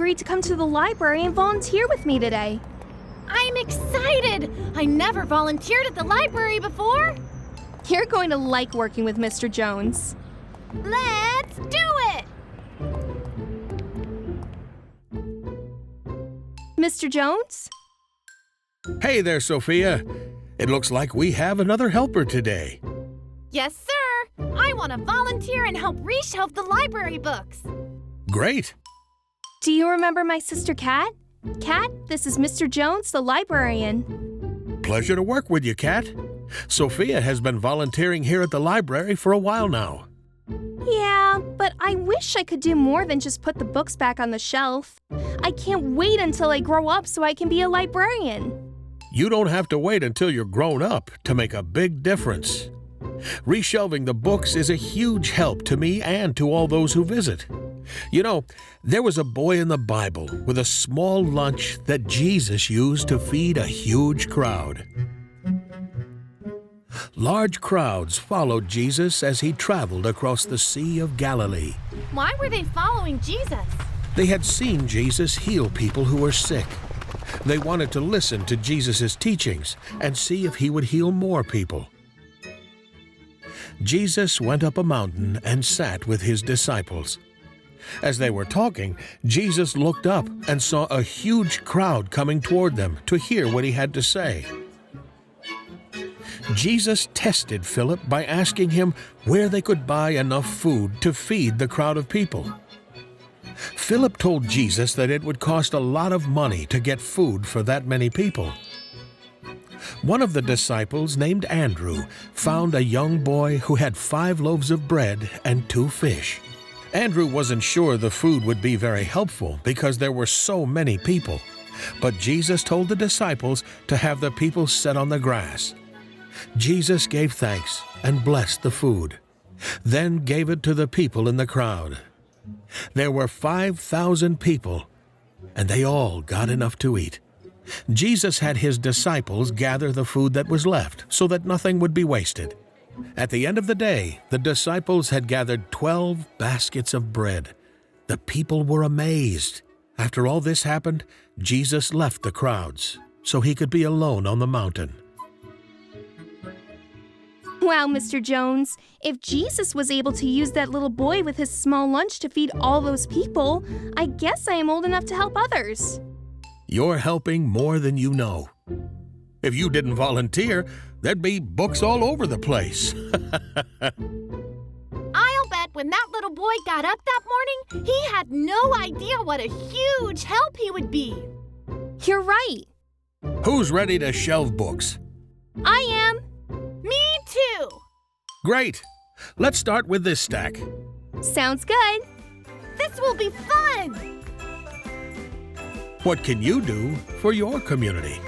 agreed to come to the library and volunteer with me today. I'm excited! I never volunteered at the library before! You're going to like working with Mr. Jones. Let's do it! Mr. Jones? Hey there, Sophia. It looks like we have another helper today. Yes, sir! I want to volunteer and help reshelve the library books. Great. Do you remember my sister Kat? Kat, this is Mr. Jones, the librarian. Pleasure to work with you, Kat. Sophia has been volunteering here at the library for a while now. Yeah, but I wish I could do more than just put the books back on the shelf. I can't wait until I grow up so I can be a librarian. You don't have to wait until you're grown up to make a big difference. Reshelving the books is a huge help to me and to all those who visit. You know, there was a boy in the Bible with a small lunch that Jesus used to feed a huge crowd. Large crowds followed Jesus as he traveled across the Sea of Galilee. Why were they following Jesus? They had seen Jesus heal people who were sick. They wanted to listen to Jesus' teachings and see if he would heal more people. Jesus went up a mountain and sat with his disciples. As they were talking, Jesus looked up and saw a huge crowd coming toward them to hear what he had to say. Jesus tested Philip by asking him where they could buy enough food to feed the crowd of people. Philip told Jesus that it would cost a lot of money to get food for that many people. One of the disciples, named Andrew, found a young boy who had 5 loaves of bread and 2 fish. Andrew wasn't sure the food would be very helpful because there were so many people, but Jesus told the disciples to have the people sit on the grass. Jesus gave thanks and blessed the food, then gave it to the people in the crowd. There were 5,000 people, and they all got enough to eat. Jesus had his disciples gather the food that was left so that nothing would be wasted. At the end of the day, the disciples had gathered 12 baskets of bread. The people were amazed. After all this happened, Jesus left the crowds so he could be alone on the mountain. Wow, Mr. Jones, if Jesus was able to use that little boy with his small lunch to feed all those people, I guess I am old enough to help others. You're helping more than you know. If you didn't volunteer, there'd be books all over the place. I'll bet when that little boy got up that morning, he had no idea what a huge help he would be. You're right. Who's ready to shelve books? I am. Me too. Great. Let's start with this stack. Sounds good. This will be fun. What can you do for your community?